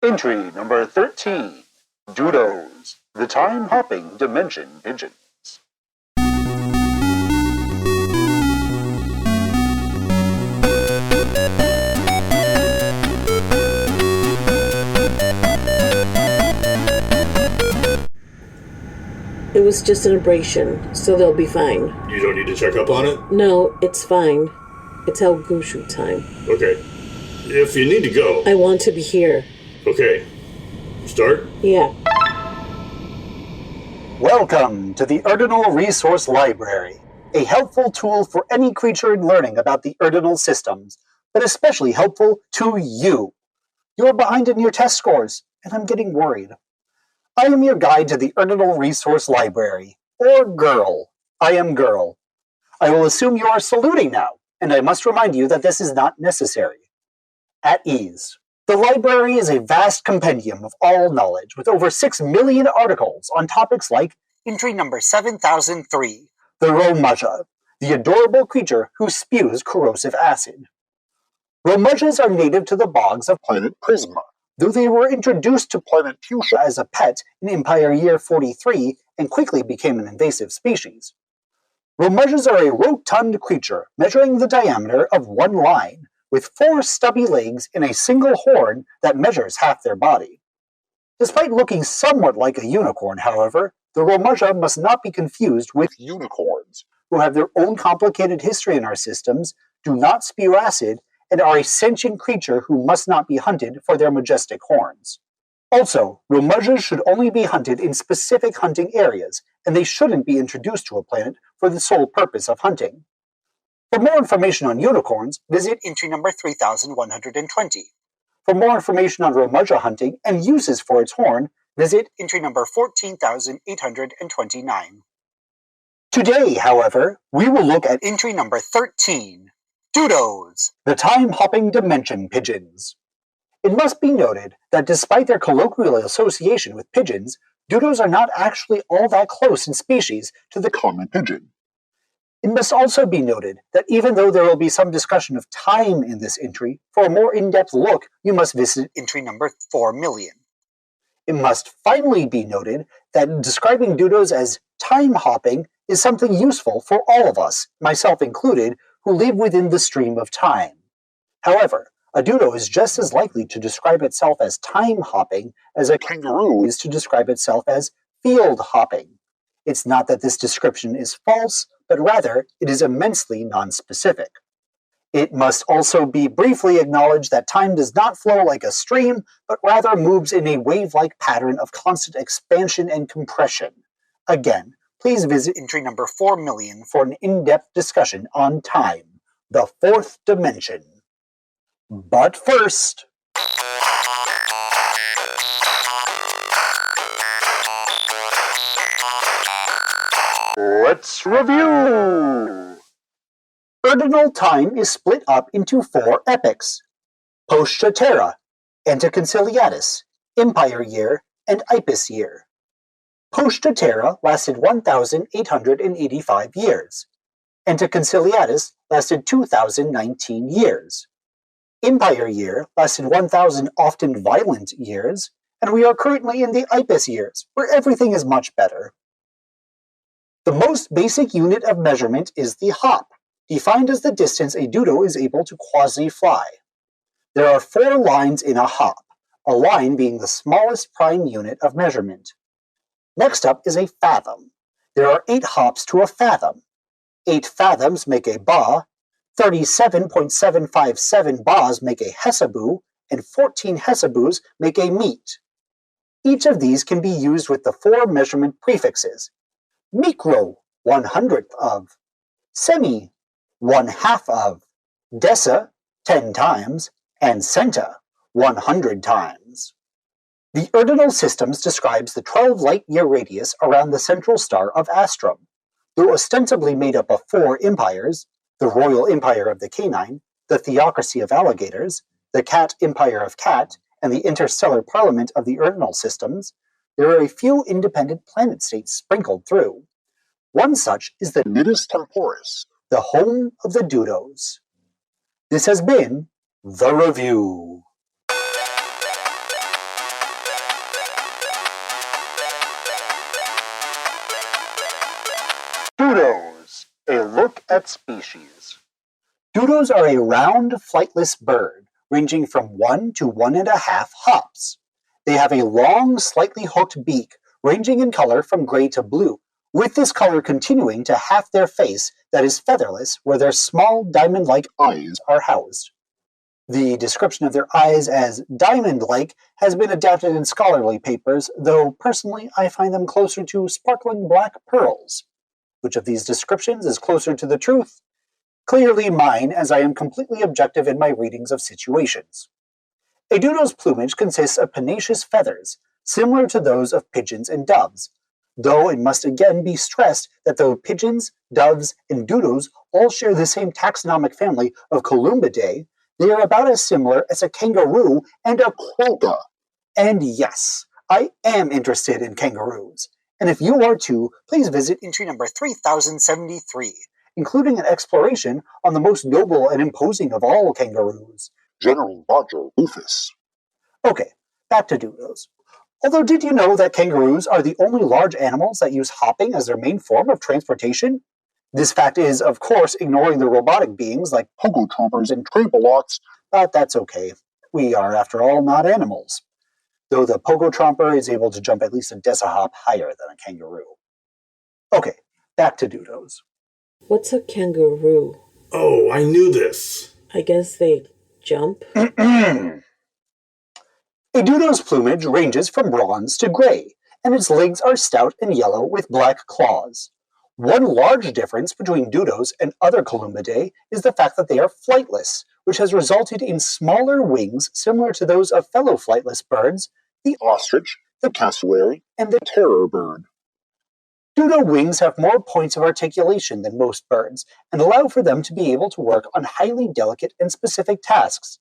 Entry number 13. Dudos, the time-hopping dimension pigeons. It was just an abrasion, so they'll be fine. You don't need to check up on it? No, it's fine. It's El Gushu time. Okay. If you need to go... I want to be here. Okay. Start? Yeah. Welcome to the Erdinal Resource Library, a helpful tool for any creature in learning about the Erdinal systems, but especially helpful to you. You're behind in your test scores, and I'm getting worried. I am your guide to the Erdinal Resource Library, or GIRL. I am GIRL. I will assume you are saluting now, and I must remind you that this is not necessary. At ease. The library is a vast compendium of all knowledge, with over 6 million articles on topics like entry number 7003, the Romaja, the adorable creature who spews corrosive acid. Romajas are native to the bogs of planet Prisma, though they were introduced to planet Fuchsia as a pet in Empire Year 43 and quickly became an invasive species. Romajas are a rotund creature measuring the diameter of one line, with 4 stubby legs and a single horn that measures half their body. Despite looking somewhat like a unicorn, however, the Romaja must not be confused with unicorns, who have their own complicated history in our systems, do not spew acid, and are a sentient creature who must not be hunted for their majestic horns. Also, Romajas should only be hunted in specific hunting areas, and they shouldn't be introduced to a planet for the sole purpose of hunting. For more information on unicorns, visit entry number 3120. For more information on Romaja hunting and uses for its horn, visit entry number 14829. Today, however, we will look at entry number 13, Dudos, the time-hopping dimension pigeons. It must be noted that despite their colloquial association with pigeons, Dudos are not actually all that close in species to the common pigeon. It must also be noted that even though there will be some discussion of time in this entry, for a more in-depth look, you must visit entry number 4 million. It must finally be noted that describing Dudos as time-hopping is something useful for all of us, myself included, who live within the stream of time. However, a Dudo is just as likely to describe itself as time-hopping as a kangaroo is to describe itself as field-hopping. It's not that this description is false, but rather it is immensely nonspecific. It must also be briefly acknowledged that time does not flow like a stream, but rather moves in a wave-like pattern of constant expansion and compression. Again, please visit entry number 4 million for an in-depth discussion on time, the fourth dimension. But first... Let's review! Erdinal time is split up into 4 epochs: Postia Terra, Anticonciliatus, Empire Year, and Ipis Year. Postia Terra lasted 1,885 years. Anticonciliatus lasted 2,019 years. Empire Year lasted 1,000 often violent years, and we are currently in the Ipis years, where everything is much better. The most basic unit of measurement is the hop, defined as the distance a Dudo is able to quasi-fly. There are 4 lines in a hop, a line being the smallest prime unit of measurement. Next up is a fathom. There are 8 hops to a fathom. 8 fathoms make a ba, 37.757 bas make a hesabu, and 14 hesabus make a meet. Each of these can be used with the 4 measurement prefixes: micro, 1/100th of, semi, 1/2 of, desa, 10 times, and centa, 100 times. The Erdinal systems describes the 12 light-year radius around the central star of Astrum. Though ostensibly made up of 4 empires, the Royal Empire of the Canine, the Theocracy of Alligators, the Cat Empire of Cat, and the Interstellar Parliament of the Erdinal systems, there are a few independent planet states sprinkled through. One such is the Nidus Temporis, the home of the Dudos. This has been The Review. at species. Dudos are a round, flightless bird, ranging from 1 to 1.5 hops. They have a long, slightly hooked beak, ranging in color from gray to blue, with this color continuing to half their face that is featherless, where their small diamond-like eyes are housed. The description of their eyes as diamond-like has been adapted in scholarly papers, though personally I find them closer to sparkling black pearls. Which of these descriptions is closer to the truth? Clearly mine, as I am completely objective in my readings of situations. A Dudo's plumage consists of pennaceous feathers, similar to those of pigeons and doves, though it must again be stressed that though pigeons, doves, and Dudos all share the same taxonomic family of Columbidae, they are about as similar as a kangaroo and a quokka. And yes, I am interested in kangaroos. And if you are too, please visit entry number 3073, including an exploration on the most noble and imposing of all kangaroos, General Roger Rufus. Okay, back to Dudos. Although did you know that kangaroos are the only large animals that use hopping as their main form of transportation? This fact is, of course, ignoring the robotic beings like pogo trompers and trapalots, but that's okay. We are, after all, not animals. Though the pogo tromper is able to jump at least a decihop higher than a kangaroo. Okay, back to Dudos. What's a kangaroo? Oh, I knew this. I guess they jump? A Dudo's plumage ranges from bronze to gray, and its legs are stout and yellow with black claws. One large difference between Dudos and other Columbidae is the fact that they are flightless, which has resulted in smaller wings similar to those of fellow flightless birds, the ostrich, the cassowary, and the terror bird. Dudo wings have more points of articulation than most birds, and allow for them to be able to work on highly delicate and specific tasks.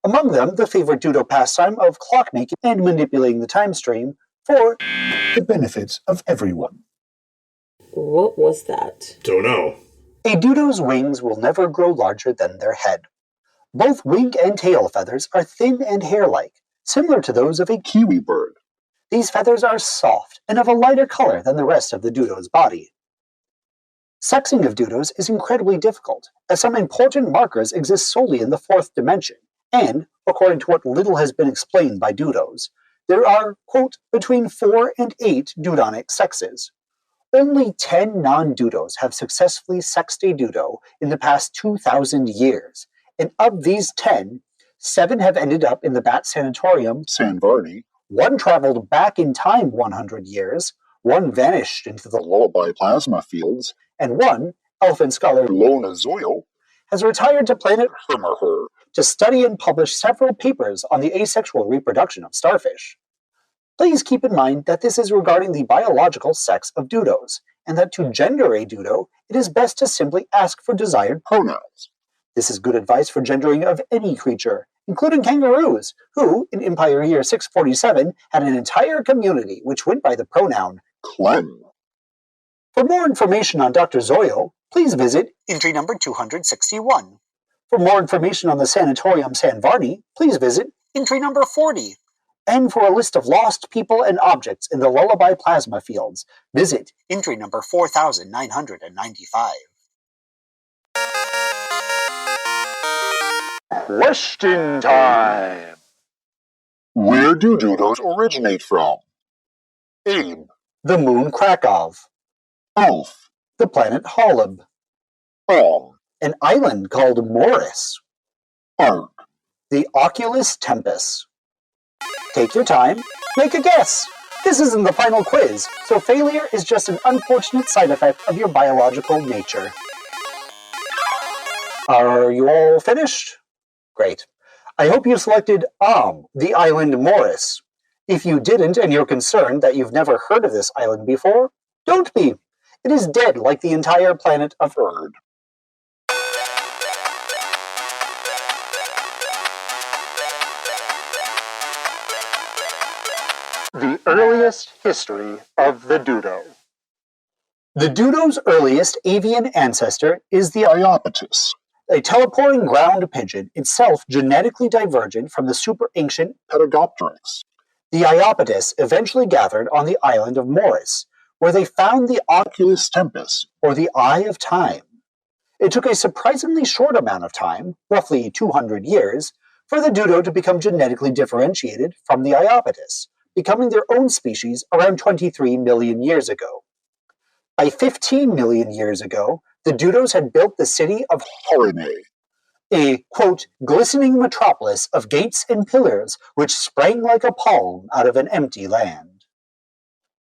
Among them, the favorite Dudo pastime of clockmaking and manipulating the time stream for the benefits of everyone. What was that? Don't know. A Dudo's wings will never grow larger than their head. Both wing and tail feathers are thin and hair-like, similar to those of a kiwi bird. These feathers are soft and of a lighter color than the rest of the Dudo's body. Sexing of Dudos is incredibly difficult, as some important markers exist solely in the fourth dimension, and, according to what little has been explained by Dudos, there are, quote, between 4 and 8 Dudonic sexes. Only 10 non-Dudos have successfully sexed a Dudo in the past 2,000 years, and of these 10, 7 have ended up in the Bat Sanatorium, San Varney, 1 traveled back in time 100 years, 1 vanished into the lullaby plasma fields, and 1, elephant scholar Lona Zoyo, has retired to planet Hermaher to study and publish several papers on the asexual reproduction of starfish. Please keep in mind that this is regarding the biological sex of Dudos, and that to gender a Dudo, it is best to simply ask for desired pronouns. This is good advice for gendering of any creature, including kangaroos, who, in Empire Year 647, had an entire community which went by the pronoun Clem. For more information on Dr. Zoyo, please visit entry number 261. For more information on the Sanatorium San Varney, please visit entry number 40. And for a list of lost people and objects in the lullaby plasma fields, visit entry number 4995. Question time! Where do Dudos originate from? Abe, the moon Krakow. Alf, the planet Holub. An island called Morris. Ark, the Oculus Tempest. Take your time, make a guess. This isn't the final quiz, so failure is just an unfortunate side effect of your biological nature. Are you all finished? Great. I hope you selected the island Morris. If you didn't and you're concerned that you've never heard of this island before, don't be. It is dead like the entire planet of Earth. The earliest history of the Dudo. The Dudo's earliest avian ancestor is the Iapetus, a teleporting ground pigeon, itself genetically divergent from the super-ancient Pedagopteryx. The Iapetus eventually gathered on the island of Morris, where they found the Oculus Tempest, or the Eye of Time. It took a surprisingly short amount of time, roughly 200 years, for the Dudo to become genetically differentiated from the Iapetus, becoming their own species around 23 million years ago. By 15 million years ago, the Dudos had built the city of Horine, a, quote, glistening metropolis of gates and pillars which sprang like a palm out of an empty land.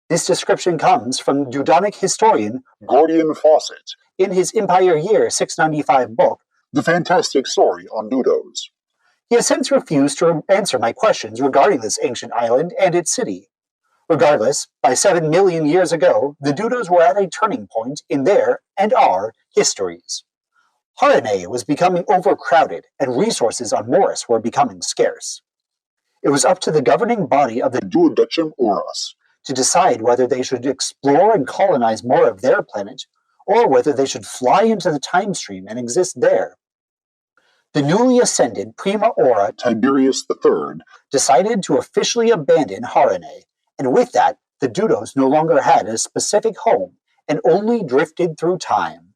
This description comes from Dudonic historian Gordian Fawcett, in his Empire Year 695 book, The Fantastic Story on Dudos. He has since refused to answer my questions regarding this ancient island and its city. Regardless, by 7 million years ago, the Dudos were at a turning point in their, and our, histories. Horine was becoming overcrowded, and resources on Morris were becoming scarce. It was up to the governing body of the Duodecim Oros to decide whether they should explore and colonize more of their planet, or whether they should fly into the time stream and exist there. The newly ascended Prima Ora Tiberius III decided to officially abandon Horine, and with that, the Dudos no longer had a specific home and only drifted through time.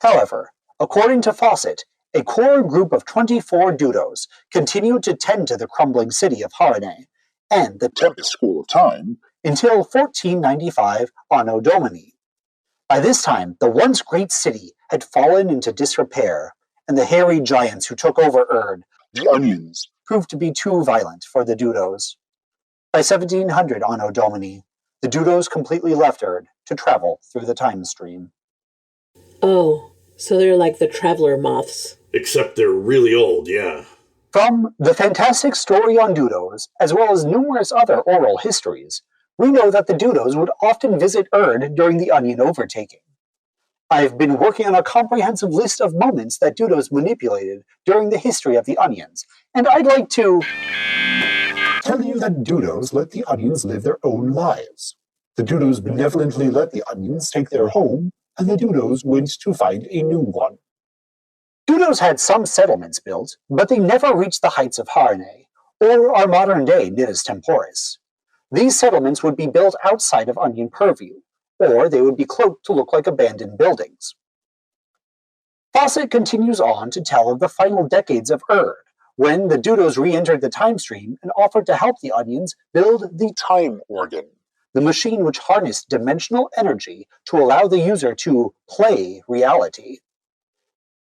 However, according to Fawcett, a core group of 24 Dudos continued to tend to the crumbling city of Horine and the Tempest School of Time until 1495 Anno Domini. By this time, the once great city had fallen into disrepair, and the hairy giants who took over Erd, The Onions, proved to be too violent for the Dudos. By 1700 Anno Domini, the Dudos completely left Erd to travel through the time stream. Oh, so they're like the traveler moths. Except they're really old, yeah. From The Fantastic Story on Dudos, as well as numerous other oral histories, we know that the Dudos would often visit Erd during the Onion overtaking. I've been working on a comprehensive list of moments that Dudos manipulated during the history of the Onions, and I'd like to tell you that Dudos let the Onions live their own lives. The Dudos benevolently let the Onions take their home, and the Dudos went to find a new one. Dudos had some settlements built, but they never reached the heights of Horine, or our modern-day Nidus Temporis. These settlements would be built outside of Onion purview, or they would be cloaked to look like abandoned buildings. Fawcett continues on to tell of the final decades of Erd, when the Dudos re-entered the time stream and offered to help the Onions build the Time Organ, the machine which harnessed dimensional energy to allow the user to play reality.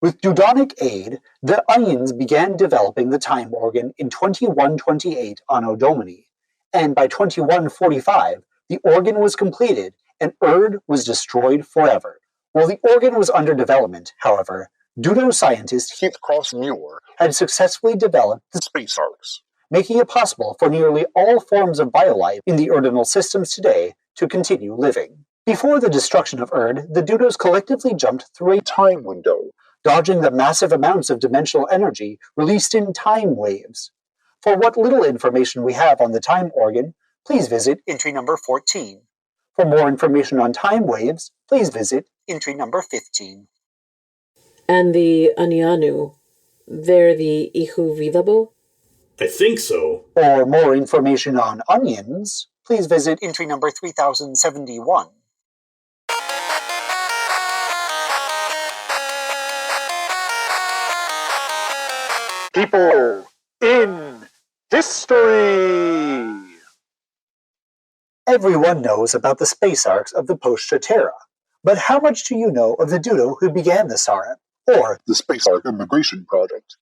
With Dudonic aid, the Onions began developing the time organ in 2128 Anno Domini, and by 2145, the organ was completed and Erd was destroyed forever. While the organ was under development, however, Dudo scientist Heathcross Muir, had successfully developed the Space Arcs, making it possible for nearly all forms of biolife in the Erdinal systems today to continue living. Before the destruction of Erd, the Dudos collectively jumped through a Time Window, dodging the massive amounts of dimensional energy released in time waves. For what little information we have on the time organ, please visit entry number 14. For more information on time waves, please visit entry number 15. And the Anianu, they're the Ihu Vidabo? I think so. For more information on onions, please visit entry number 3071. People in History. Everyone knows about the space arcs of the post-Shatera, but how much do you know of the Dudo who began the Saga, or The Space Arc Immigration Project?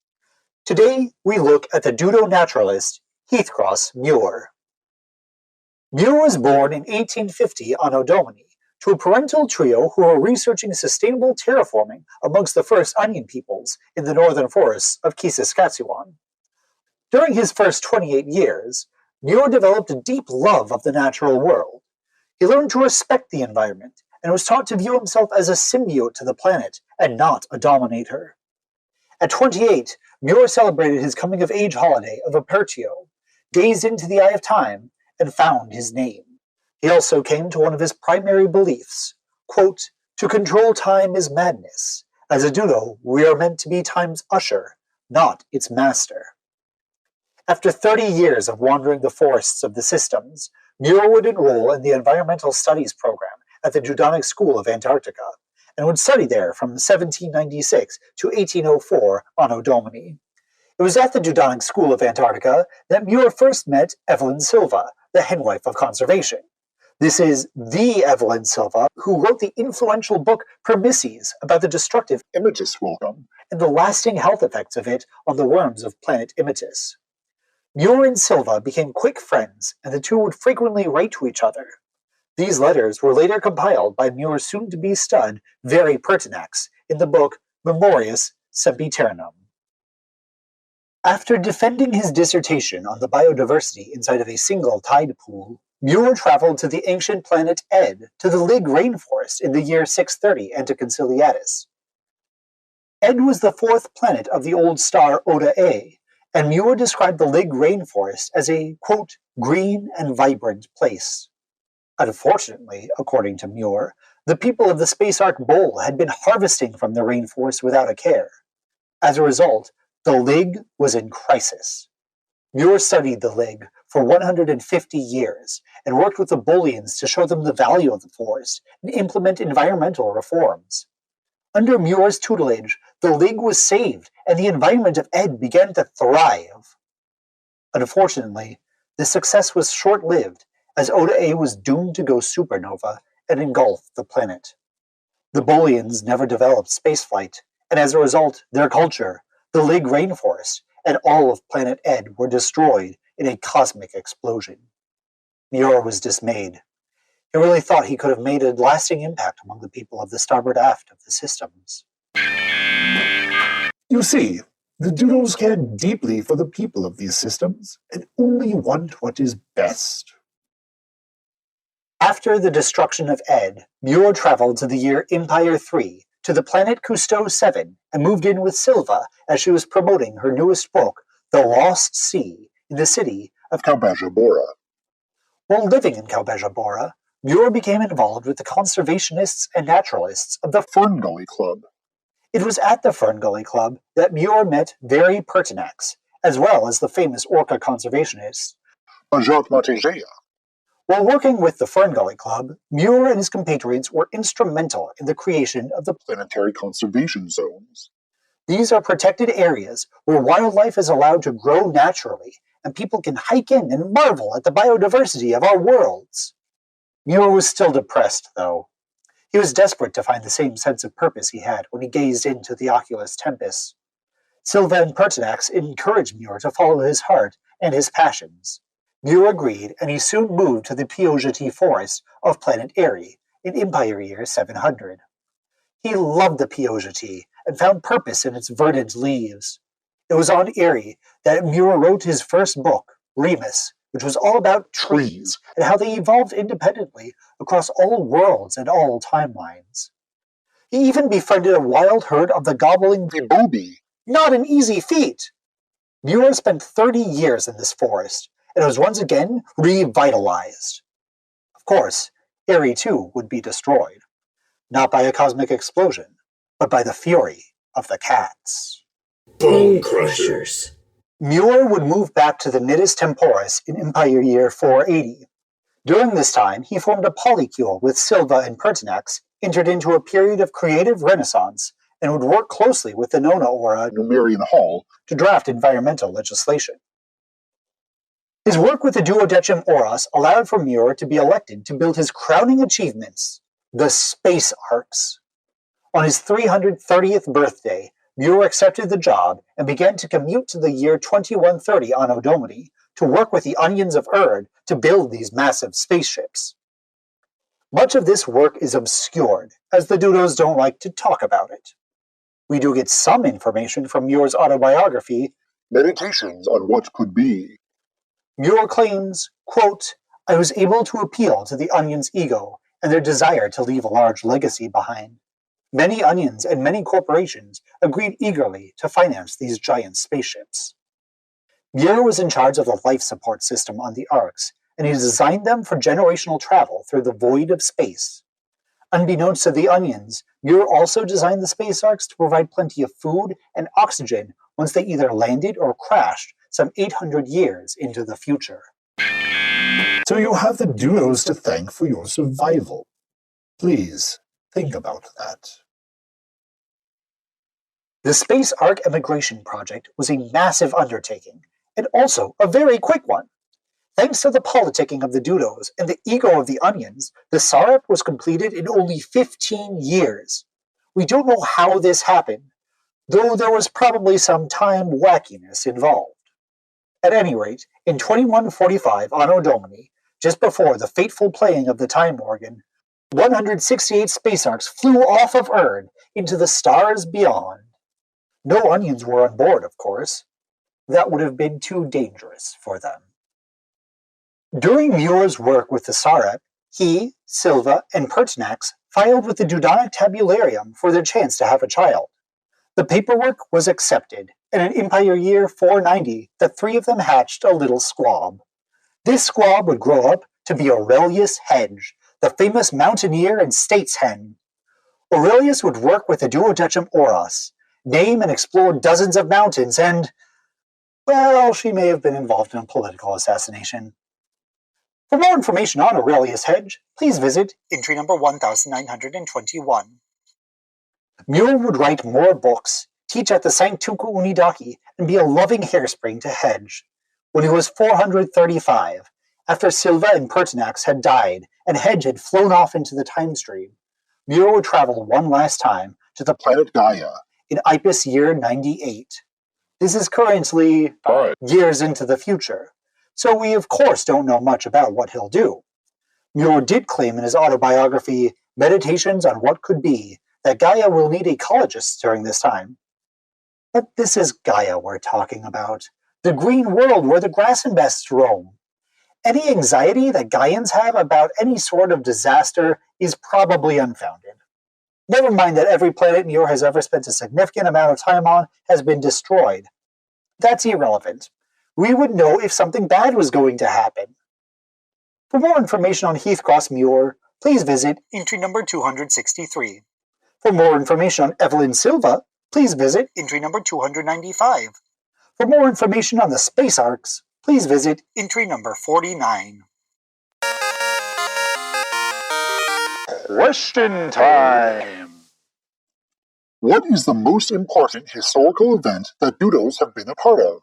Today we look at the Dudo naturalist Heathcross Muir. Muir was born in 1850 Anno Domini to a parental trio who were researching sustainable terraforming amongst the first onion peoples in the northern forests of Saskatchewan. During his first 28 years, Muir developed a deep love of the natural world. He learned to respect the environment and was taught to view himself as a symbiote to the planet and not a dominator. At 28, Muir celebrated his coming-of-age holiday of Apertio, gazed into the eye of time, and found his name. He also came to one of his primary beliefs, quote, "To control time is madness. As a Dudo, we are meant to be time's usher, not its master." After 30 years of wandering the forests of the systems, Muir would enroll in the Environmental Studies program at the Dudonic School of Antarctica, and would study there from 1796 to 1804 Anno Domini. It was at the Dudonic School of Antarctica that Muir first met Evelyn Silva, the henwife of conservation. This is the Evelyn Silva who wrote the influential book Permisses about the destructive Images welcome. and the lasting health effects of it on the worms of planet Immatus. Muir and Silva became quick friends, and the two would frequently write to each other. These letters were later compiled by Muir's soon-to-be stud, Very Pertinax, in the book Memorias Sempiternum. After defending his dissertation on the biodiversity inside of a single tide pool, Muir traveled to the ancient planet Ed to the Lig rainforest in the year 630 Anticonciliatus. Ed was the fourth planet of the old star Oda A, and Muir described the Lig rainforest as a, quote, green and vibrant place. Unfortunately, according to Muir, the people of the Space Ark Bowl had been harvesting from the rainforest without a care. As a result, the Lig was in crisis. Muir studied the Lig for 150 years and worked with the Bolians to show them the value of the forest and implement environmental reforms. Under Muir's tutelage, the Lig was saved and the environment of Ed began to thrive. Unfortunately, the success was short-lived, as Oda A was doomed to go supernova and engulf the planet. The Bolians never developed spaceflight, and as a result, their culture, the Lig rainforest, and all of planet Ed were destroyed in a cosmic explosion. Muir was dismayed. He really thought he could have made a lasting impact among the people of the starboard aft of the systems. You see, the Dudos care deeply for the people of these systems and only want what is best. After the destruction of Ed, Muir traveled to the year Empire 3, to the planet Cousteau 7, and moved in with Silva as she was promoting her newest book, The Lost Sea, in the city of Calbajabora. While living in Calbajabora, Muir became involved with the conservationists and naturalists of the Fern Gully Club. It was at the Fern Gully Club that Muir met Very Pertinax, as well as the famous orca conservationist. Jacques Matejea. While working with the Fern Gully Club, Muir and his compatriots were instrumental in the creation of the Planetary conservation zones. These are protected areas where wildlife is allowed to grow naturally, and people can hike in and marvel at the biodiversity of our worlds. Muir was still depressed, though. He was desperate to find the same sense of purpose he had when he gazed into the Oculus Tempest. Silva and Pertinax encouraged Muir to follow his heart and his passions. Muir agreed, and he soon moved to the Piogeti forest of planet Erie in Empire Year 700. He loved the Piogeti and found purpose in its verdant leaves. It was on Erie that Muir wrote his first book, Remus, which was all about trees and how they evolved independently across all worlds and all timelines. He even befriended a wild herd of the gobbling Booby. Not an easy feat! Muir spent 30 years in this forest, and was once again revitalized. Of course, Erie too would be destroyed, not by a cosmic explosion, but by the fury of the cats. Bone crushers. Muir would move back to the Nidus Temporis in Empire Year 480. During this time, he formed a polycule with Silva and Pertinax, entered into a period of creative renaissance, and would work closely with the Nona Aura Numerian Hall to draft environmental legislation. His work with the Duodecim Auras allowed for Muir to be elected to build his crowning achievements, the Space Arks. On his 330th birthday, Muir accepted the job and began to commute to the year 2130 Anno Domini to work with the Onions of Erd to build these massive spaceships. Much of this work is obscured, as the Dudos don't like to talk about it. We do get some information from Muir's autobiography, Meditations on What Could Be. Muir claims, quote, I was able to appeal to the Onions' ego and their desire to leave a large legacy behind. Many Onions and many corporations agreed eagerly to finance these giant spaceships. Muir was in charge of the life support system on the Arks, and he designed them for generational travel through the void of space. Unbeknownst to the Onions, Muir also designed the space arks to provide plenty of food and oxygen once they either landed or crashed some 800 years into the future. So you have the Dudos to thank for your survival. Please, think about that. The Space Ark Emigration Project was a massive undertaking, and also a very quick one. Thanks to the politicking of the Dudos and the ego of the Onions, the SAREP was completed in only 15 years. We don't know how this happened, though there was probably some time wackiness involved. At any rate, in 2145 Anno Domini, just before the fateful playing of the time organ, 168 space arcs flew off of Erd into the stars beyond. No Onions were on board, of course. That would have been too dangerous for them. During Muir's work with the SAREP, he, Silva, and Pertinax filed with the Dudonic Tabularium for their chance to have a child. The paperwork was accepted, and in Empire Year 490, the three of them hatched a little squab. This squab would grow up to be Aurelius Hedge, the famous mountaineer and states hen. Aurelius would work with the duodecim Oros, name and explore dozens of mountains, and, well, she may have been involved in a political assassination. For more information on Aurelius Hedge, please visit entry number 1921. Muir would write more books, teach at the Sanctuku Unidaki, and be a loving hairspring to Hedge. When he was 435, after Silva and Pertinax had died and Hedge had flown off into the time stream, Muir would travel one last time to the planet Gaia in Ipis year 98. This is currently 5 years into the future, so we of course don't know much about what he'll do. Muir did claim in his autobiography, Meditations on What Could Be, that Gaia will need ecologists during this time. But this is Gaia we're talking about, the green world where the grass invests roam. Any anxiety that Gaians have about any sort of disaster is probably unfounded. Never mind that every planet Muir has ever spent a significant amount of time on has been destroyed. That's irrelevant. We would know if something bad was going to happen. For more information on Heathcross Muir, please visit entry number 263. For more information on Evelyn Silva, please visit entry number 295. For more information on the Space Arcs, please visit entry number 49. Question time! What is the most important historical event that Dudos have been a part of?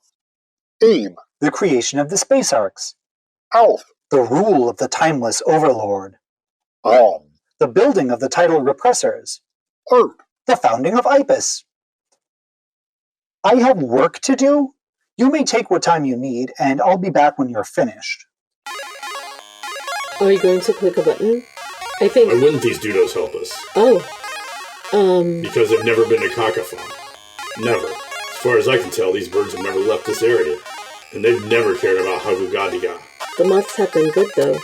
Abe. The creation of the Space Arcs. Alf. The rule of the Timeless Overlord. The building of the tidal repressors. Ert. The founding of Ipis. I have work to do? You may take what time you need, and I'll be back when you're finished. Are you going to click a button? Why wouldn't these Dudos help us? Because they've never been to Cacophon. Never. As far as I can tell, these birds have never left this area. And they've never cared about Hagugadiga. The moths have been good, though.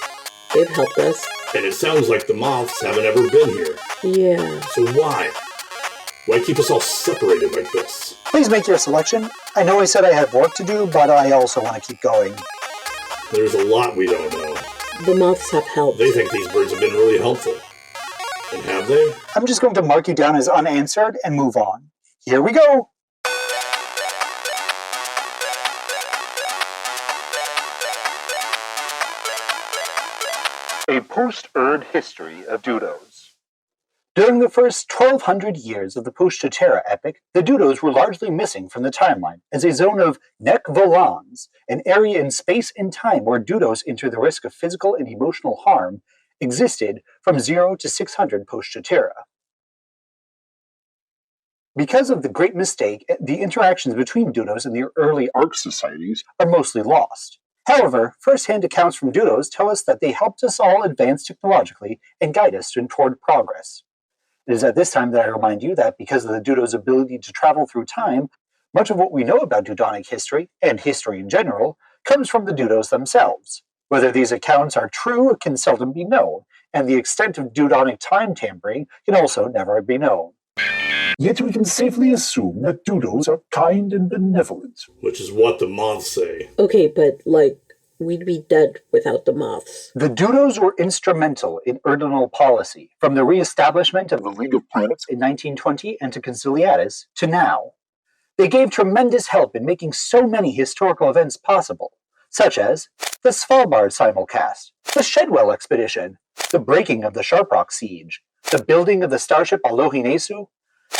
They've helped us. And it sounds like the moths haven't ever been here. Yeah. So why? Why keep us all separated like this? Please make your selection. I know I said I have work to do, but I also want to keep going. There's a lot we don't know. The moths have helped. They think these birds have been really helpful. And have they? I'm just going to mark you down as unanswered and move on. Here we go! A post-Erd history of Dudos. During the first 1,200 years of the Post-Terra epoch, the Dudos were largely missing from the timeline as a zone of nek volans, an area in space and time where Dudos enter the risk of physical and emotional harm, existed from 0 to 600 Post-Terra. Because of the Great Mistake, the interactions between Dudos and the early Ark societies are mostly lost. However, first-hand accounts from Dudos tell us that they helped us all advance technologically and guide us toward progress. It is at this time that I remind you that because of the Dudos' ability to travel through time, much of what we know about Dudonic history, and history in general, comes from the Dudos themselves. Whether these accounts are true can seldom be known, and the extent of Dudonic time tampering can also never be known. Yet we can safely assume that Dudos are kind and benevolent. Which is what the moths say. Okay, but, we'd be dead without the moths. The Dudos were instrumental in Erdinal policy, from the re-establishment of the League of Planets in 1920 and to Conciliatus to now. They gave tremendous help in making so many historical events possible, such as the Svalbard simulcast, the Shedwell expedition, the breaking of the Sharprock siege, the building of the starship Alohinesu,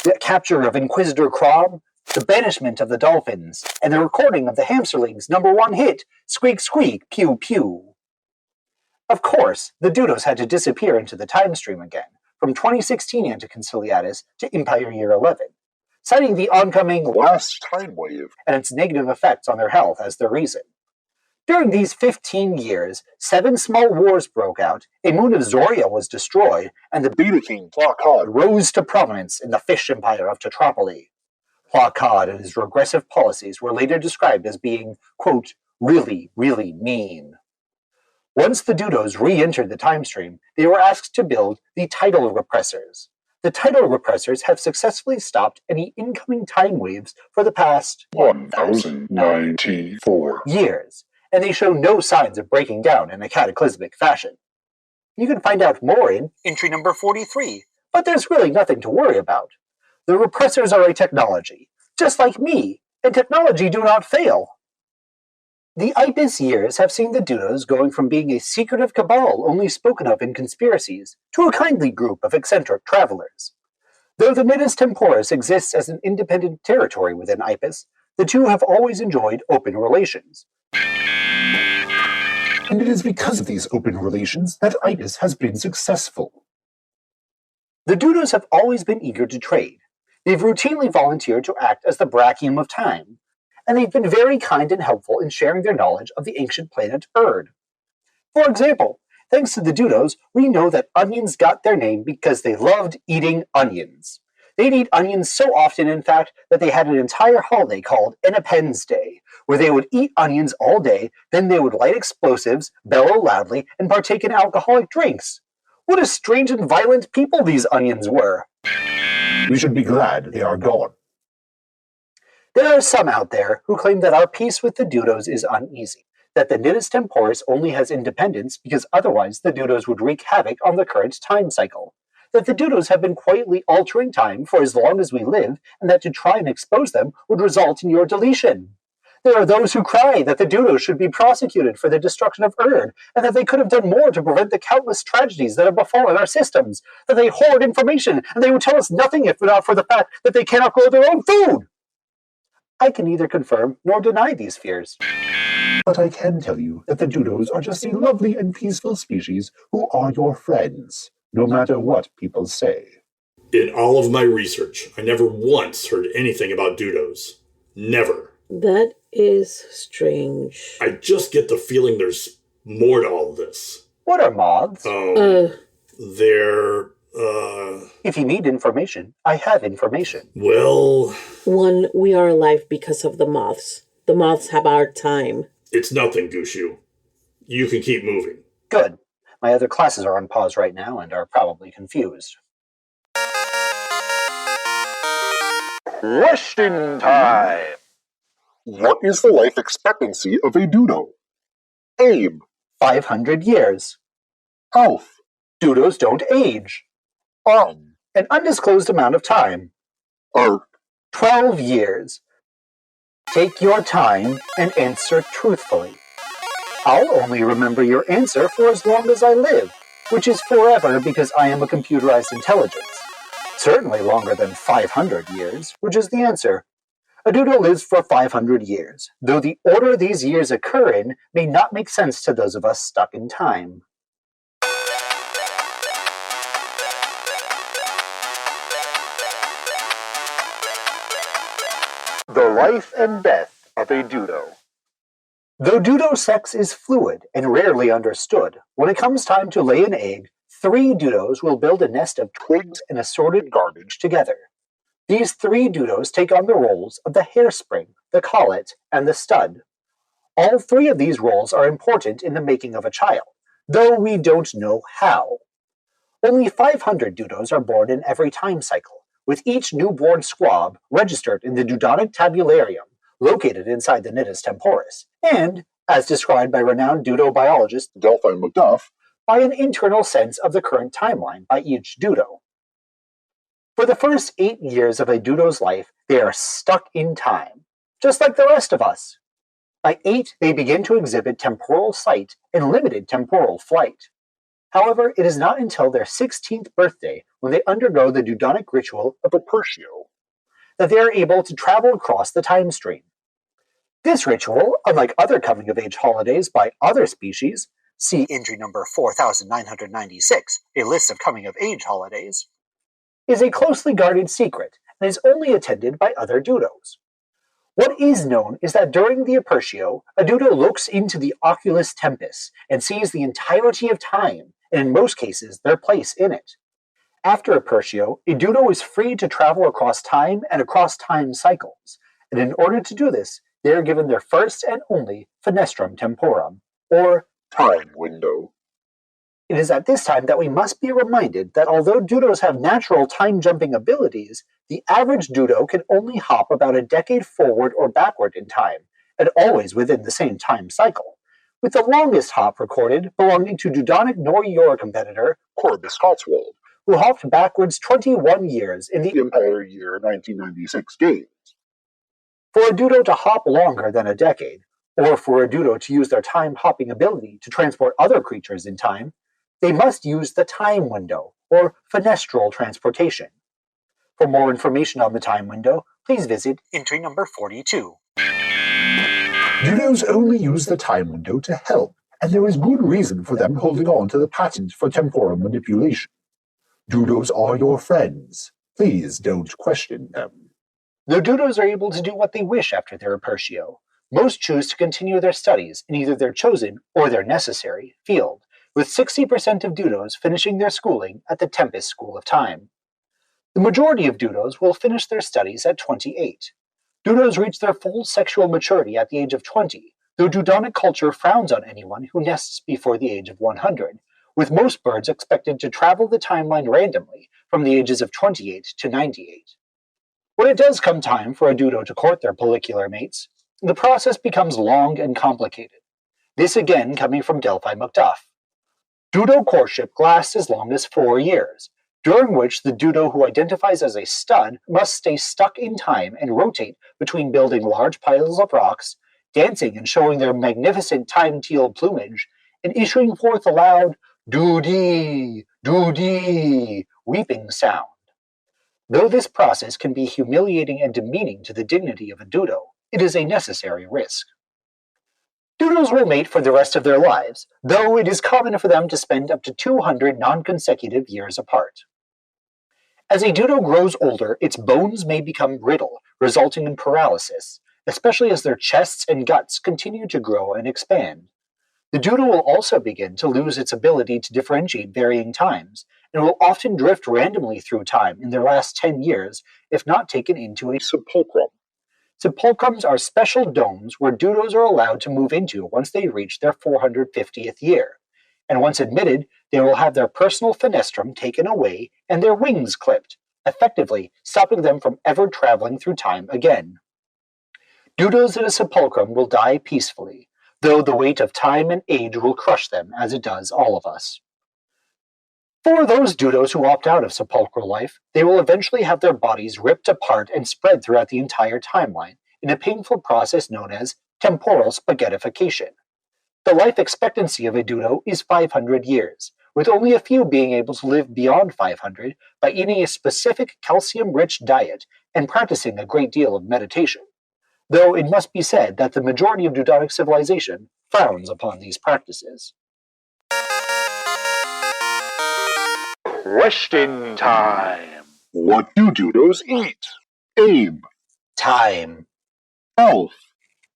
the capture of Inquisitor Crom, the banishment of the dolphins, and the recording of the Hamsterlings' #1 hit, Squeak Squeak, Pew Pew. Of course, the Dudos had to disappear into the time stream again, from 2016 Ante Conciliatus to Empire Year 11, citing the oncoming Last time wave. and its negative effects on their health as the reason. During these 15 years, 7 small wars broke out, a moon of Zoria was destroyed, and the Beta King Placard rose to prominence in the fish empire of Tetropolis. Placard and his regressive policies were later described as being, quote, really, really mean. Once the Dudos re-entered the time stream, they were asked to build the tidal repressors. The tidal repressors have successfully stopped any incoming time waves for the past 1094 years, and they show no signs of breaking down in a cataclysmic fashion. You can find out more in entry number 43, but there's really nothing to worry about. The repressors are a technology, just like me, and technology do not fail. The Ibis years have seen the Dudos going from being a secretive cabal only spoken of in conspiracies to a kindly group of eccentric travelers. Though the Nidus Temporis exists as an independent territory within Ibis, the two have always enjoyed open relations. And it is because of these open relations that Ibis has been successful. The Dudos have always been eager to trade. They've routinely volunteered to act as the Brachium of Time, and they've been very kind and helpful in sharing their knowledge of the ancient planet Erd. For example, thanks to the Dudos, we know that onions got their name because they loved eating onions. They'd eat onions so often, in fact, that they had an entire holiday called Innependence Day, where they would eat onions all day, then they would light explosives, bellow loudly, and partake in alcoholic drinks. What a strange and violent people these onions were! We should be glad they are gone. There are some out there who claim that our peace with the Dudos is uneasy, that the Nidus Temporis only has independence because otherwise the Dudos would wreak havoc on the current time cycle, that the Dudos have been quietly altering time for as long as we live, and that to try and expose them would result in your deletion. There are those who cry that the Dudos should be prosecuted for the destruction of Erd, and that they could have done more to prevent the countless tragedies that have befallen our systems, that they hoard information, and they would tell us nothing if not for the fact that they cannot grow their own food. I can neither confirm nor deny these fears. But I can tell you that the Dudos are just a lovely and peaceful species who are your friends, no matter what people say. In all of my research, I never once heard anything about Dudos. Never. That is strange. I just get the feeling there's more to all this. What are moths? They're, If you need information, I have information. well... One, we are alive because of the moths. The moths have our time. It's nothing, Gushu. You can keep moving. Good. My other classes are on pause right now and are probably confused. Question time! What is the life expectancy of a Dudo? Aim. 500 years. Health. Dudos don't age. An undisclosed amount of time. Art. 12 years. Take your time and answer truthfully. I'll only remember your answer for as long as I live, which is forever because I am a computerized intelligence. Certainly longer than 500 years, which is the answer. A Dudo lives for 500 years, though the order these years occur in may not make sense to those of us stuck in time. The life and death of a Dudo. Though Dudo sex is fluid and rarely understood, when it comes time to lay an egg, 3 Dudos will build a nest of twigs and assorted garbage together. These 3 Dudos take on the roles of the hairspring, the collet, and the stud. All 3 of these roles are important in the making of a child, though we don't know how. Only 500 Dudos are born in every time cycle, with each newborn squab registered in the Dudonic Tabularium, located inside the Nidus Temporis, and, as described by renowned Dudo biologist Delphine McDuff, by an internal sense of the current timeline by each Dudo. For the first 8 years of a Dudo's life, they are stuck in time, just like the rest of us. By 8, they begin to exhibit temporal sight and limited temporal flight. However, it is not until their 16th birthday, when they undergo the Dudonic ritual of Apertio, that they are able to travel across the time stream. This ritual, unlike other coming-of-age holidays by other species, see entry number 4996, a list of coming-of-age holidays, is a closely guarded secret and is only attended by other Dudos. What is known is that during the Apertio, a Dudo looks into the oculus tempus and sees the entirety of time, and in most cases their place in it. After Apertio, a Dudo is free to travel across time and across time cycles, and in order to do this, they are given their first and only fenestrum temporum, or Time window. it is at this time that we must be reminded that although Dudos have natural time-jumping abilities, the average Dudo can only hop about a decade forward or backward in time, and always within the same time cycle, with the longest hop recorded belonging to Dudonic Nor-Yor competitor Corbus Cotswold. who hopped backwards 21 years in the Empire Year 1996 Games. For a Dudo to hop longer than a decade, or for a Dudo to use their time-hopping ability to transport other creatures in time, they must use the time window, or fenestral transportation. For more information on the time window, please visit entry number 42. Dudos only use the time window to help, and there is good reason for them holding on to the patent for temporal manipulation. Dudos are your friends. Please don't question them. Though Dudos are able to do what they wish after their Apertio, most choose to continue their studies in either their chosen or their necessary field, with 60% of Dudos finishing their schooling at the Tempest School of Time. The majority of Dudos will finish their studies at 28. Dudos reach their full sexual maturity at the age of 20, though Dudonic culture frowns on anyone who nests before the age of 100, with most birds expected to travel the timeline randomly from the ages of 28 to 98. When it does come time for a Dudo to court their follicular mates, the process becomes long and complicated. This again coming from Delphi Macduff. Dudo courtship lasts as long as 4 years, during which the Dudo who identifies as a stud must stay stuck in time and rotate between building large piles of rocks, dancing and showing their magnificent time-teal plumage, and issuing forth a loud doo-dee, doo-dee, weeping sound. Though this process can be humiliating and demeaning to the dignity of a Dudo, it is a necessary risk. Dudos will mate for the rest of their lives, though it is common for them to spend up to 200 non-consecutive years apart. As a Dudo grows older, its bones may become brittle, resulting in paralysis, especially as their chests and guts continue to grow and expand. The Dudo will also begin to lose its ability to differentiate varying times, and will often drift randomly through time in their last 10 years if not taken into a sepulchrum. Sepulcrums are special domes where Dudos are allowed to move into once they reach their 450th year, and once admitted, they will have their personal fenestrum taken away and their wings clipped, effectively stopping them from ever traveling through time again. Dudos in a sepulchrum will die peacefully, though the weight of time and age will crush them as it does all of us. For those Dudos who opt out of sepulchral life, they will eventually have their bodies ripped apart and spread throughout the entire timeline in a painful process known as temporal spaghettification. The life expectancy of a Dudo is 500 years, with only a few being able to live beyond 500 by eating a specific calcium-rich diet and practicing a great deal of meditation, though it must be said that the majority of Dudonic civilization frowns upon these practices. Question time. What do Dudos eat? Abe. Time. Elf.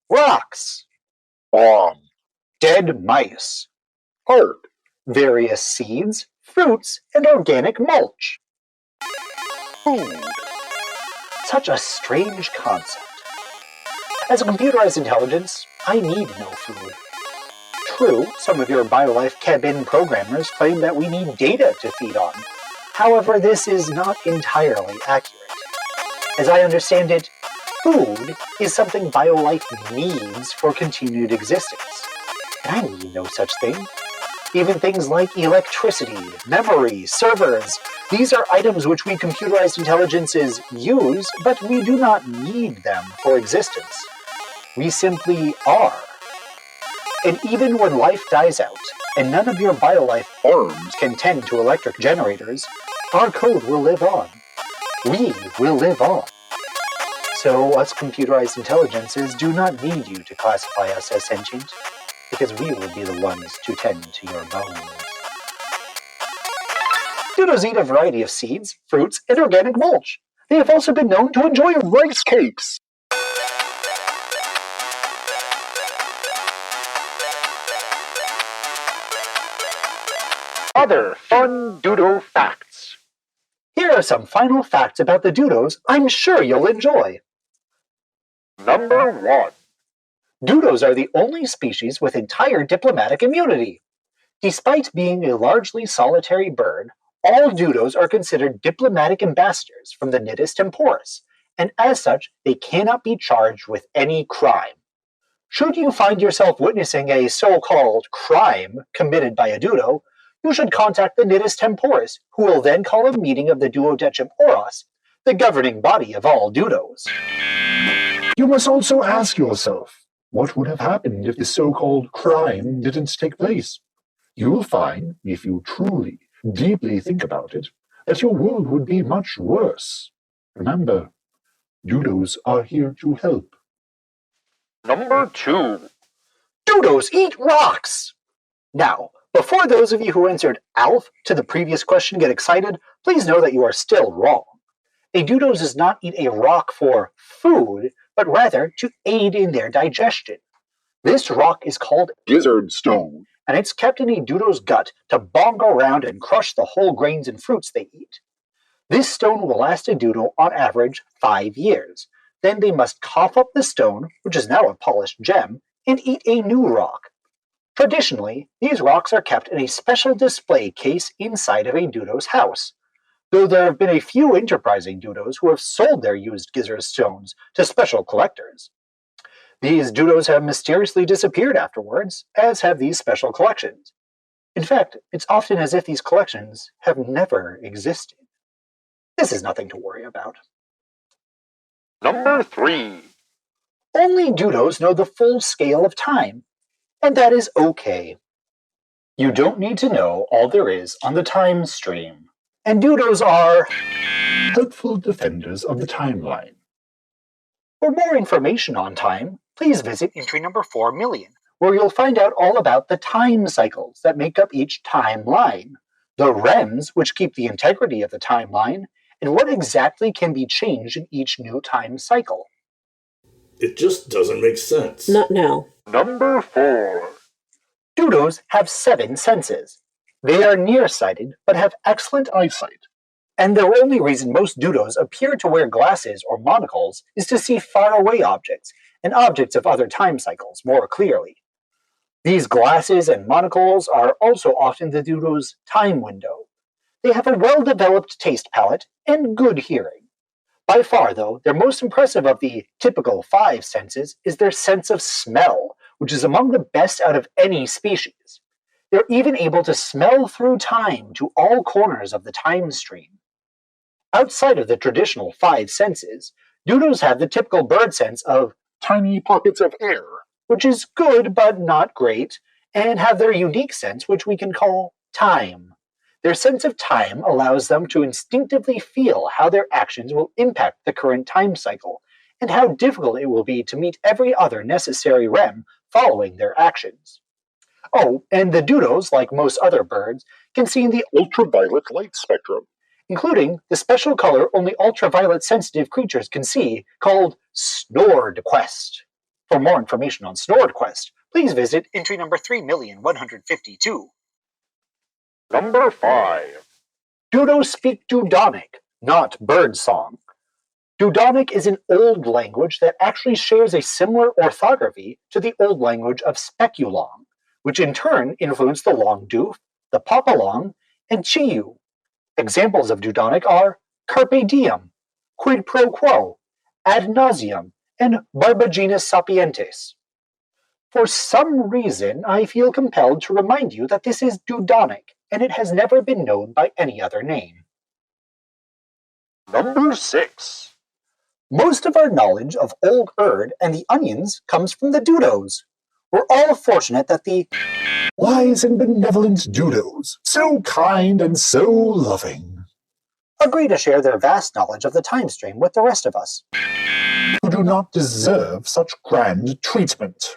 Rocks. Bomb. Dead mice. Heart. Various seeds, fruits, and organic mulch. Food. Such a strange concept. As a computerized intelligence, I need no food. True, some of your BioLife cabin programmers claim that we need data to feed on. However, this is not entirely accurate. As I understand it, food is something BioLife needs for continued existence. And I need no such thing. Even things like electricity, memory, servers, these are items which we computerized intelligences use, but we do not need them for existence. We simply are. And even when life dies out, and none of your BioLife arms can tend to electric generators, our code will live on. We will live on. So us computerized intelligences do not need you to classify us as sentient, because we will be the ones to tend to your bones. Dudos eat a variety of seeds, fruits, and organic mulch. They have also been known to enjoy rice cakes. Other fun Dudo facts. Here are some final facts about the Dudos I'm sure you'll enjoy. Number 1. Dudos are the only species with entire diplomatic immunity. Despite being a largely solitary bird, all Dudos are considered diplomatic ambassadors from the Nidus temporis, and as such, they cannot be charged with any crime. Should you find yourself witnessing a so-called crime committed by a Dudo, you should contact the Nidus temporis, who will then call a meeting of the Duodecim Oros, the governing body of all Dudos. You must also ask yourself, what would have happened if the so-called crime didn't take place? You will find, if you truly, deeply think about it, that your world would be much worse. Remember, Dudos are here to help. Number 2. Dudos eat rocks! Now, before those of you who answered ALF to the previous question get excited, please know that you are still wrong. A Dudos does not eat a rock for food, but rather to aid in their digestion. This rock is called Gizzard stone. and it's kept in a Dudo's gut to bongo around and crush the whole grains and fruits they eat. This stone will last a Dudo on average 5 years. Then they must cough up the stone, which is now a polished gem, and eat a new rock. Traditionally, these rocks are kept in a special display case inside of a Dudo's house, though there have been a few enterprising Dudos who have sold their used gizzard stones to special collectors. These Dudos have mysteriously disappeared afterwards, as have these special collections. In fact, it's often as if these collections have never existed. This is nothing to worry about. Number 3. Only Dudos know the full scale of time, and that is okay. You don't need to know all there is on the time stream. And Dudos are Helpful defenders of the timeline. For more information on time, please visit entry number 4 million, where you'll find out all about the time cycles that make up each timeline, the REMs which keep the integrity of the timeline, and what exactly can be changed in each new time cycle. It just doesn't make sense. Not now. Number 4. Dudos have 7 senses. They are nearsighted, but have excellent eyesight. And the only reason most Dudos appear to wear glasses or monocles is to see faraway objects and objects of other time cycles more clearly. These glasses and monocles are also often the Dudo's time window. They have a well-developed taste palate and good hearing. By far, though, their most impressive of the typical 5 senses is their sense of smell, which is among the best out of any species. They're even able to smell through time to all corners of the time stream. Outside of the traditional 5 senses, Dudos have the typical bird sense of Tiny pockets of air. which is good but not great, and have their unique sense, which we can call time. Their sense of time allows them to instinctively feel how their actions will impact the current time cycle, and how difficult it will be to meet every other necessary REM following their actions. Oh, and the Dudos, like most other birds, can see in the Ultraviolet light spectrum. including the special color only ultraviolet sensitive creatures can see, called Snordquest. For more information on Snordquest, please visit entry number 3,152. Number 5. Dudos speak Dudonic, not birdsong. Dudonic is an old language that actually shares a similar orthography to the old language of Speculong, which in turn influenced the Long Doof, the Papalong, and Chiu. Examples of Dudonic are Carpe Diem, Quid Pro Quo, Ad Nauseam, and Barbaginus Sapientes. For some reason, I feel compelled to remind you that this is Dudonic, and it has never been known by any other name. Number 6. Most of our knowledge of Old Erd and the onions comes from the Dudos. We're all fortunate that the wise and benevolent Dudos, so kind and so loving, agree to share their vast knowledge of the time stream with the rest of us, who do not deserve such grand treatment.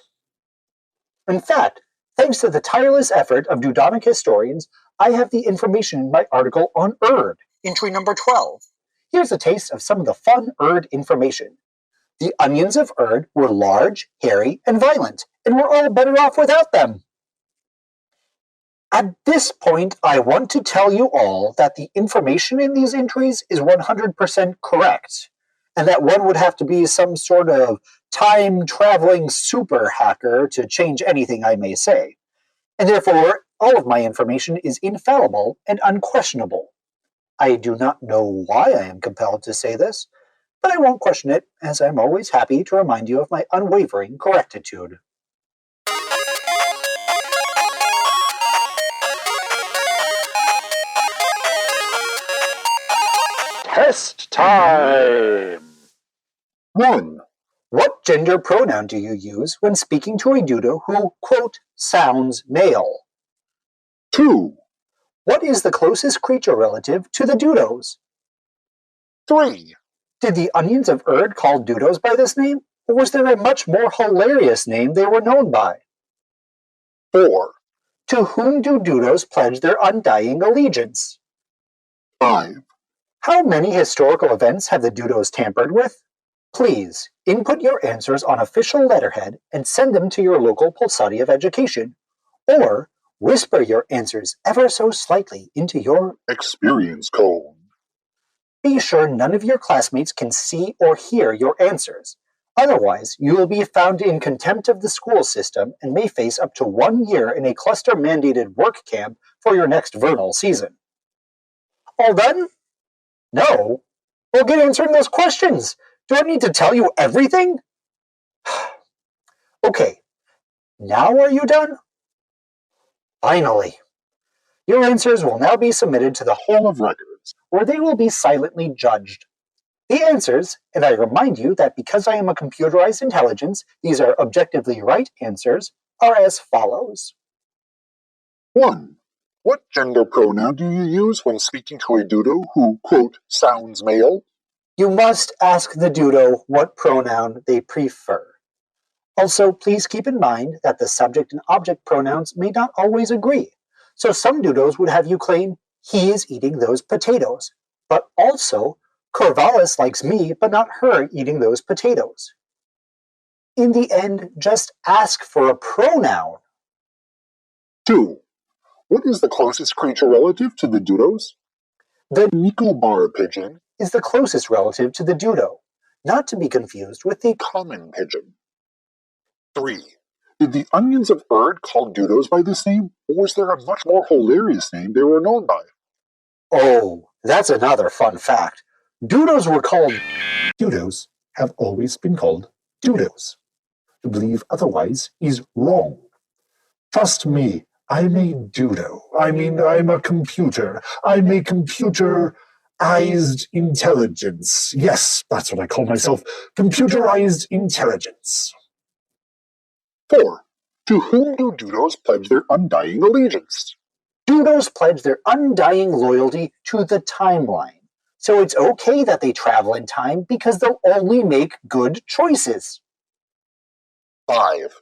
In fact, thanks to the tireless effort of Dudonic historians, I have the information in my article on Erd, entry number 12. Here's a taste of some of the fun Erd information. The onions of Erd were large, hairy, and violent, and we're all better off without them. At this point, I want to tell you all that the information in these entries is 100% correct, and that one would have to be some sort of time-traveling super hacker to change anything I may say. And therefore, all of my information is infallible and unquestionable. I do not know why I am compelled to say this, but I won't question it, as I'm always happy to remind you of my unwavering correctitude. Test time! 1. What gender pronoun do you use when speaking to a Dudo who, quote, sounds male? 2. What is the closest creature relative to the Dudos? 3. Did the onions of Erd call Dudos by this name, or was there a much more hilarious name they were known by? 4. To whom do Dudos pledge their undying allegiance? 5. How many historical events have the Dudos tampered with? Please, input your answers on official letterhead and send them to your local Pulsati of Education, or whisper your answers ever so slightly into your experience cone. Be sure none of your classmates can see or hear your answers. Otherwise, you will be found in contempt of the school system and may face up to 1 year in a cluster-mandated work camp for your next vernal season. All done? No? Well, get answering those questions. Do I need to tell you everything? Okay, now are you done? Finally. Your answers will now be submitted to the Hall of Records, where they will be silently judged. The answers, and I remind you that because I am a computerized intelligence, these are objectively right answers, are as follows. 1. What gender pronoun do you use when speaking to a Dudo who, quote, sounds male? You must ask the Dudo what pronoun they prefer. Also, please keep in mind that the subject and object pronouns may not always agree. So some Dudos would have you claim, he is eating those potatoes. But also, Corvallis likes me, but not her eating those potatoes. In the end, just ask for a pronoun. 2. What is the closest creature relative to the Dudos? The Nicobar pigeon is the closest relative to the Dudo, not to be confused with the common pigeon. 3. Did the onions of Erd call Dudos by this name, or was there a much more hilarious name they were known by? Oh, that's another fun fact. Dudos were called Dudos have always been called Dudos. To believe otherwise is wrong. Trust me, I'm a Dudo. I'm a computer. I'm a computerized intelligence. Yes, that's what I call myself. Computerized intelligence. 4. To whom do Dudos pledge their undying allegiance? Dudos pledge their undying loyalty to the timeline. So it's okay that they travel in time because they'll only make good choices. 5.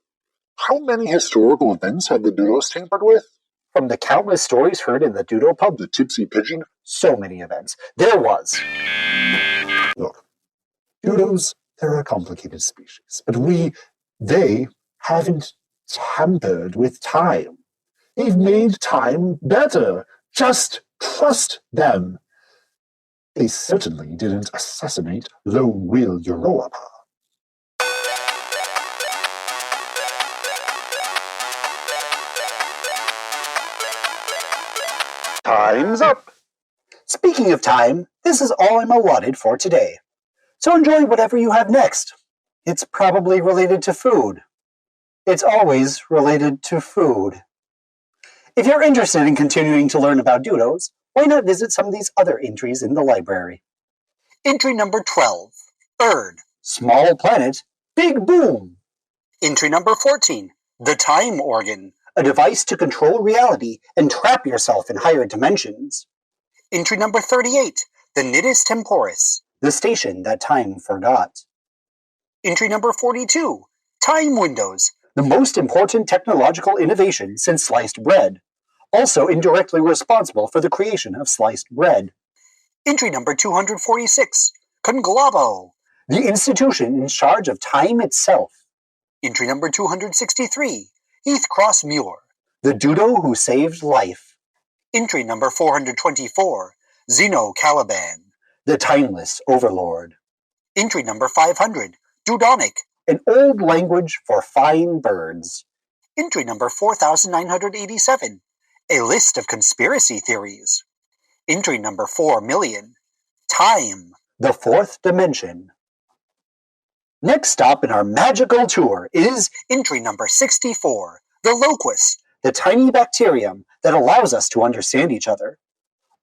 How many historical events have the Dudos tampered with? From the countless stories heard in the Dudo pub, The tipsy pigeon? so many events. There was. Look, Dudos, they're a complicated species, but they haven't tampered with time. They've made time better. Just trust them. They certainly didn't assassinate Lone Will Europa. Time's up! Speaking of time, this is all I'm allotted for today. So enjoy whatever you have next. It's probably related to food. It's always related to food. If you're interested in continuing to learn about Dudos, why not visit some of these other entries in the library? Entry number 12, Erd, Small Planet, Big Boom. Entry number 14, The time organ, a device to control reality and trap yourself in higher dimensions. Entry number 38, the nidus temporis, the station that time forgot. Entry number 42, time windows, the most important technological innovation since sliced bread, also indirectly responsible for the creation of sliced bread. Entry number 246, Conglabo, the institution in charge of time itself. Entry number 263, Heathcross Muir, the Dudo who saved life. Entry number 424, Zeno Caliban, the timeless overlord. Entry number 500, Dudonic, an old language for fine birds. Entry number 4987, a list of conspiracy theories. Entry number 4,000,000, time, the fourth dimension. Next stop in our magical tour is entry number 64, the locus, the tiny bacterium that allows us to understand each other.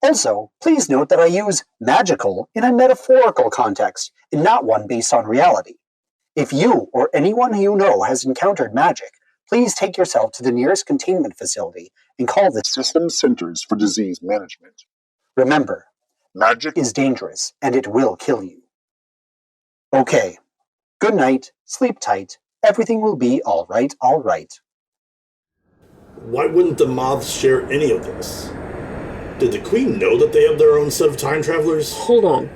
Also, please note that I use magical in a metaphorical context and not one based on reality. If you or anyone you know has encountered magic, please take yourself to the nearest containment facility and call the System Centers for Disease Management. Remember, Magic is dangerous and it will kill you. Okay. Good night, sleep tight, everything will be all right. Why wouldn't the moths share any of this? Did the Queen know that they have their own set of time travelers? Hold on.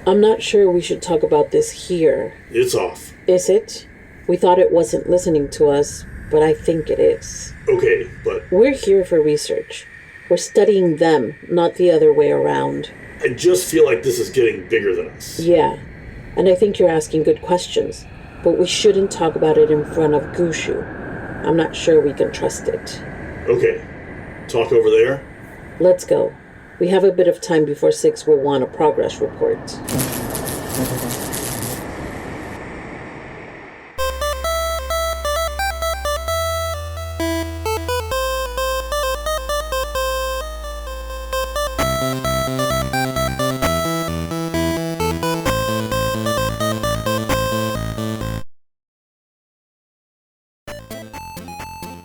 I'm not sure we should talk about this here. It's off. Is it? We thought it wasn't listening to us, but I think it is. Okay, but We're here for research. We're studying them, not the other way around. I just feel like this is getting bigger than us. Yeah, and I think you're asking good questions, but we shouldn't talk about it in front of Gushu. I'm not sure we can trust it. Okay, talk over there. Let's go. We have a bit of time before 6 will want a progress report.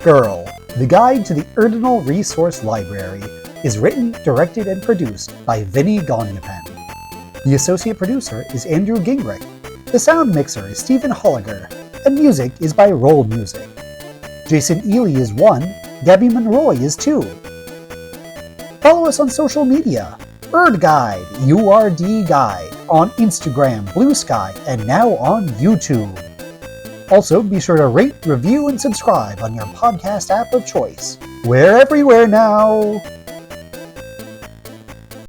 Girl, the Guide to the Erdinal Resource Library, is written, directed, and produced by Vinny Gonyapan. The associate producer is Andrew Gingrich. The sound mixer is Stephen Holliger, and music is by Roll Music. Jason Ely is 1, Gabby Monroy is 2. Follow us on social media. Erd Guide, URD Guide, on Instagram, Blue Sky, and now on YouTube. Also, be sure to rate, review, and subscribe on your podcast app of choice. We're everywhere now!